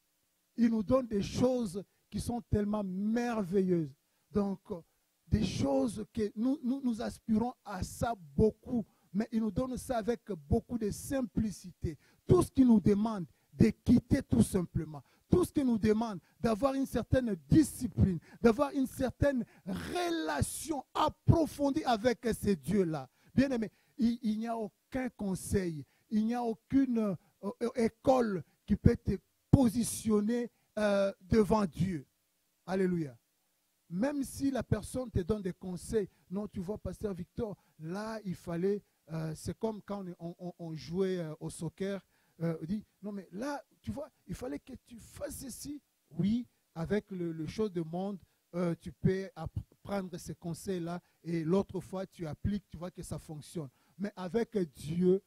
Il nous donne des choses qui sont tellement merveilleuses. Donc, des choses que nous aspirons à ça beaucoup. Mais il nous donne ça avec beaucoup de simplicité. Tout ce qu'il nous demande, de quitter tout simplement. Tout ce qu'il nous demande, d'avoir une certaine discipline, d'avoir une certaine relation approfondie avec ce Dieu-là. Bien aimé, il n'y a aucun conseil, il n'y a aucune école qui peut te positionner devant Dieu. Alléluia. Même si la personne te donne des conseils, non, tu vois, Pasteur Victor, là, il fallait, c'est comme quand on jouait au soccer, on dit, non, mais là, tu vois, il fallait que tu fasses ceci. Oui, avec le chose de monde, tu peux prendre ces conseils-là et l'autre fois, tu appliques, tu vois que ça fonctionne. Mais avec Dieu,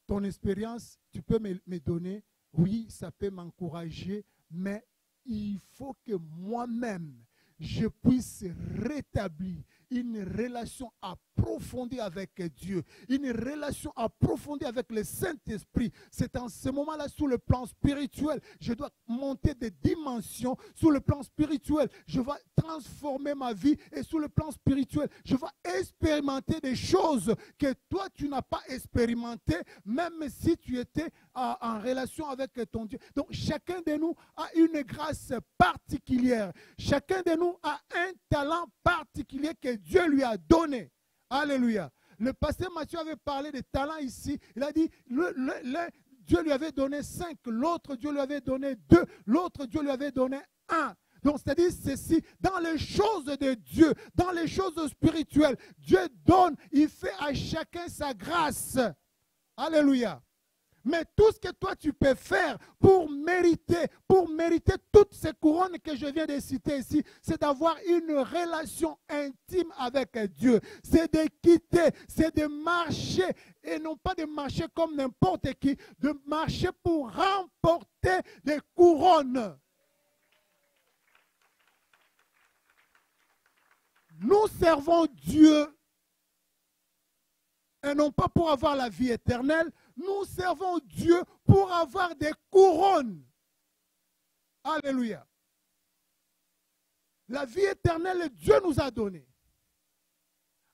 ton expérience, tu peux me donner, oui, ça peut m'encourager, mais il faut que moi-même, je puisse rétablir une relation approfondie avec Dieu, une relation approfondie avec le Saint-Esprit. C'est en ce moment-là, sur le plan spirituel, je dois monter des dimensions. Sur le plan spirituel, je vais transformer ma vie et sur le plan spirituel, je vais expérimenter des choses que toi, tu n'as pas expérimentées, même si tu étais en relation avec ton Dieu. Donc, chacun de nous a une grâce particulière. Chacun de nous a un talent particulier que Dieu lui a donné. Alléluia. Le pasteur Matthieu avait parlé des talents ici. Il a dit, Dieu lui avait donné 5, l'autre Dieu lui avait donné 2, l'autre Dieu lui avait donné 1. Donc, c'est-à-dire ceci, dans les choses de Dieu, dans les choses spirituelles, Dieu donne, il fait à chacun sa grâce. Alléluia. Mais tout ce que toi tu peux faire pour mériter toutes ces couronnes que je viens de citer ici, c'est d'avoir une relation intime avec Dieu. C'est de quitter, c'est de marcher, et non pas de marcher comme n'importe qui, de marcher pour remporter des couronnes. Nous servons Dieu, et non pas pour avoir la vie éternelle. Nous servons Dieu pour avoir des couronnes. Alléluia. La vie éternelle, Dieu nous a donné.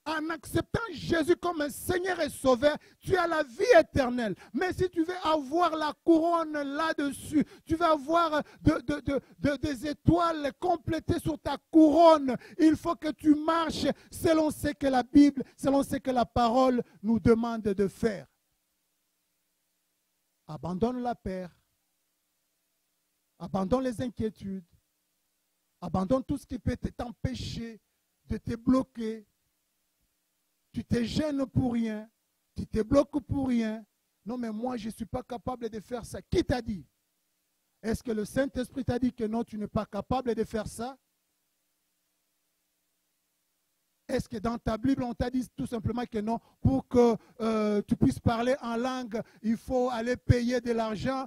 En acceptant Jésus comme un Seigneur et Sauveur, tu as la vie éternelle. Mais si tu veux avoir la couronne là-dessus, tu veux avoir des étoiles complétées sur ta couronne, il faut que tu marches selon ce que la Bible, selon ce que la parole nous demande de faire. Abandonne la peur. Abandonne les inquiétudes. Abandonne tout ce qui peut t'empêcher de te bloquer. Tu te gênes pour rien. Tu te bloques pour rien. Non, mais moi, je ne suis pas capable de faire ça. Qui t'a dit? Est-ce que le Saint-Esprit t'a dit que non, tu n'es pas capable de faire ça? Est-ce que dans ta Bible, on t'a dit tout simplement que non, pour que tu puisses parler en langue, il faut aller payer de l'argent?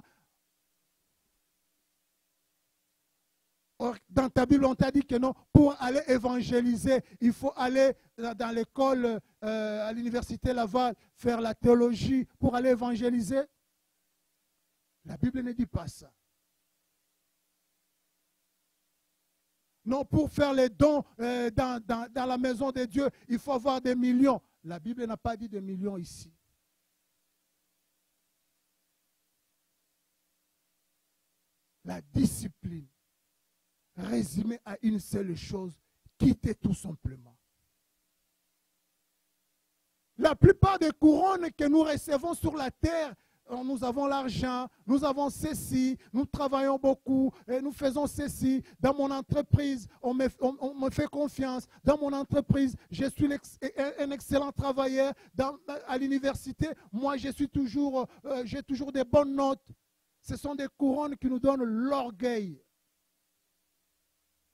Or, dans ta Bible, on t'a dit que non, pour aller évangéliser, il faut aller dans l'école, à l'université Laval, faire la théologie pour aller évangéliser. La Bible ne dit pas ça. Non, pour faire les dons dans la maison de Dieu, il faut avoir des millions. La Bible n'a pas dit de millions ici. La discipline, résumée à une seule chose, quitter tout simplement. La plupart des couronnes que nous recevons sur la terre, nous avons l'argent, nous avons ceci, nous travaillons beaucoup, et nous faisons ceci. Dans mon entreprise, on me fait confiance. Dans mon entreprise, je suis un excellent travailleur. À l'université, moi, j'ai toujours des bonnes notes. Ce sont des couronnes qui nous donnent l'orgueil.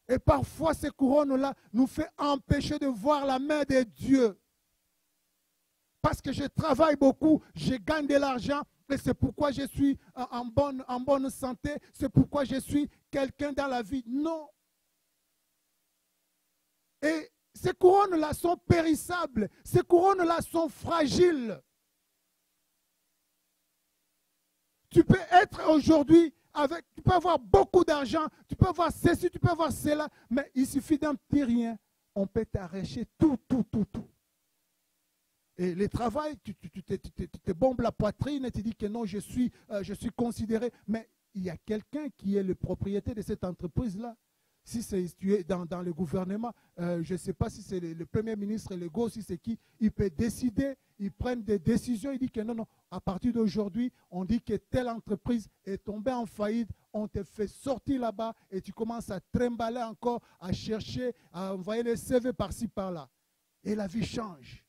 Et parfois, ces couronnes-là nous font empêcher de voir la main de Dieu. Parce que je travaille beaucoup, je gagne de l'argent, et c'est pourquoi je suis en bonne santé, c'est pourquoi je suis quelqu'un dans la vie. Non. Et ces couronnes-là sont périssables, ces couronnes-là sont fragiles. Tu peux être aujourd'hui tu peux avoir beaucoup d'argent, tu peux avoir ceci, tu peux avoir cela, mais il suffit d'un petit rien, on peut t'arracher tout. Et le travail, tu te bombes la poitrine et tu dis que non, je suis considéré. Mais il y a quelqu'un qui est le propriétaire de cette entreprise-là. Si tu es dans le gouvernement, je ne sais pas si c'est le Premier ministre, le GO, si c'est qui, il peut décider, il prend des décisions, il dit que non, à partir d'aujourd'hui, on dit que telle entreprise est tombée en faillite, on te fait sortir là-bas et tu commences à trimballer encore, à chercher, à envoyer les CV par-ci, par-là. Et la vie change.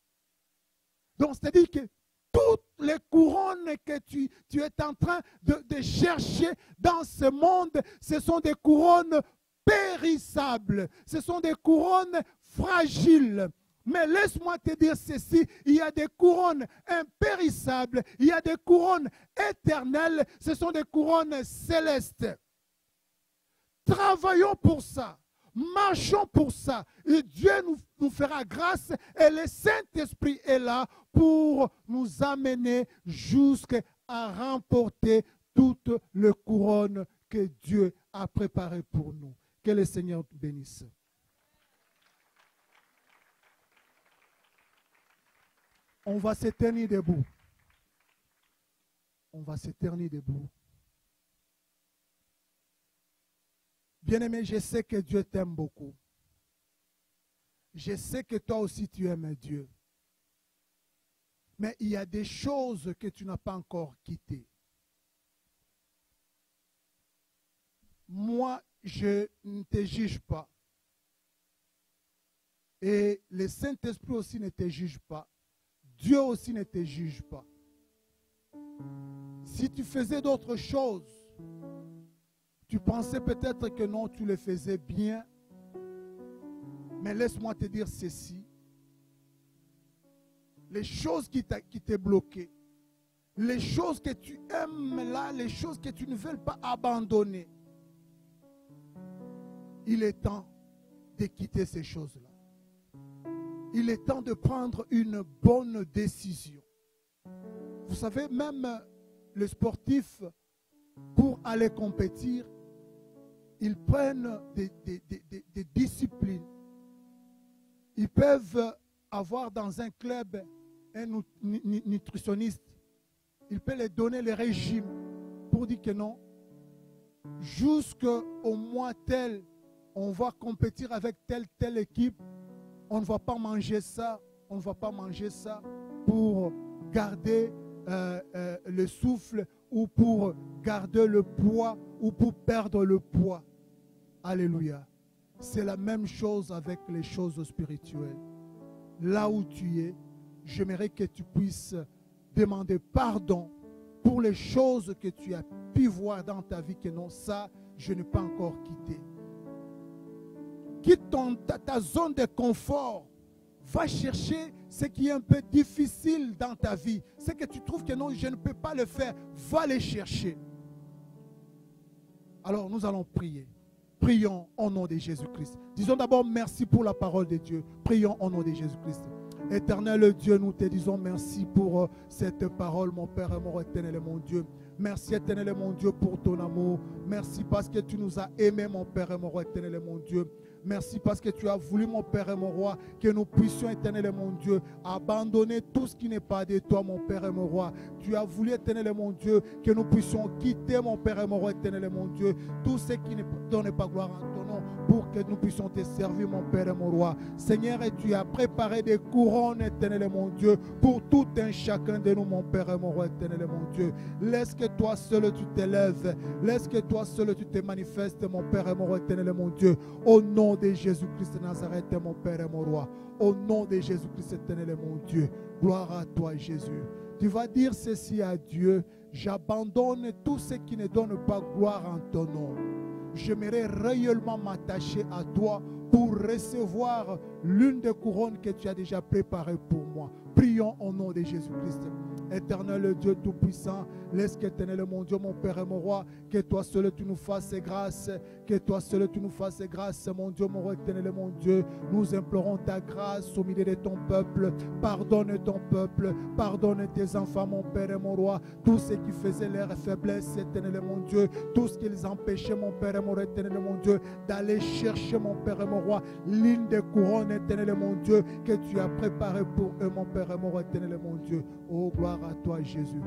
Donc, c'est-à-dire que toutes les couronnes que tu es en train de chercher dans ce monde, ce sont des couronnes périssables. Ce sont des couronnes fragiles. Mais laisse-moi te dire ceci, il y a des couronnes impérissables, il y a des couronnes éternelles, ce sont des couronnes célestes. Travaillons pour ça. Marchons pour ça. Et Dieu nous fera grâce et le Saint-Esprit est là pour nous amener jusqu'à remporter toutes les couronnes que Dieu a préparées pour nous. Que le Seigneur bénisse. On va se tenir debout. On va se tenir debout. Bien-aimé, je sais que Dieu t'aime beaucoup. Je sais que toi aussi tu aimes Dieu. Mais il y a des choses que tu n'as pas encore quittées. Moi, je ne te juge pas. Et le Saint-Esprit aussi ne te juge pas. Dieu aussi ne te juge pas. Si tu faisais d'autres choses, tu pensais peut-être que non, tu le faisais bien. Mais laisse-moi te dire ceci. Les choses qui t'ont bloqué, les choses que tu aimes là, les choses que tu ne veux pas abandonner, il est temps de quitter ces choses-là. Il est temps de prendre une bonne décision. Vous savez, même les sportifs, pour aller compétir, ils prennent des disciplines. Ils peuvent avoir dans un club un nutritionniste. Il peut leur donner le régime pour dire que non, jusqu'au mois tel, on va compétir avec telle équipe. On ne va pas manger ça, on ne va pas manger ça pour garder le souffle ou pour garder le poids ou pour perdre le poids. Alléluia. C'est la même chose avec les choses spirituelles. Là où tu es, j'aimerais que tu puisses demander pardon pour les choses que tu as pu voir dans ta vie que non, ça, je n'ai pas encore quitté. Quitte ta zone de confort. Va chercher ce qui est un peu difficile dans ta vie. Ce que tu trouves que non, je ne peux pas le faire. Va les chercher. Alors, nous allons prier. Prions au nom de Jésus-Christ. Disons d'abord merci pour la parole de Dieu. Prions au nom de Jésus-Christ. Éternel Dieu, nous te disons merci pour cette parole, mon Père et mon éternel, mon Dieu. Merci, éternel, mon Dieu, pour ton amour. Merci parce que tu nous as aimés, mon Père et mon roi, éternel, mon Dieu. Merci parce que tu as voulu, mon Père et mon roi, que nous puissions, éternel, mon Dieu, abandonner tout ce qui n'est pas de toi, mon Père et mon roi. Tu as voulu, éternel, mon Dieu, que nous puissions quitter, mon Père et mon roi, éternel, mon Dieu, tout ce qui ne donne pas gloire en ton nom, pour que nous puissions te servir, mon Père et mon roi. Seigneur, et tu as préparé des couronnes, éternel, mon Dieu, pour tout un chacun de nous, mon Père et mon roi, éternel, mon Dieu. Laisse que toi seul tu t'élèves. Laisse que toi seul tu te manifestes, mon Père et mon roi, éternel, mon Dieu. Au nom de Jésus-Christ de Nazareth, mon Père et mon roi. Au nom de Jésus-Christ, éternel, mon Dieu. Gloire à toi, Jésus. Tu vas dire ceci à Dieu. J'abandonne tout ce qui ne donne pas gloire en ton nom. J'aimerais réellement m'attacher à toi pour recevoir l'une des couronnes que tu as déjà préparées pour moi. Prions au nom de Jésus-Christ. Éternel Dieu Tout-Puissant, laisse qu'éternel mon Dieu, mon Père et mon Roi, que toi seul tu nous fasses grâce, que toi seul tu nous fasses grâce, mon Dieu, mon Roi, éternel mon Dieu. Nous implorons ta grâce au milieu de ton peuple. Pardonne ton peuple, pardonne tes enfants, mon Père et mon Roi, tout ce qui faisait leur faiblesse, éternel mon Dieu, tout ce qui les empêchait, mon Père et mon Roi, éternel mon Dieu, d'aller chercher, mon Père et mon Roi, l'une des couronnes, éternel mon Dieu, que tu as préparé pour eux, mon Père et mon Roi, éternel mon Dieu. Oh, gloire à toi, Jésus.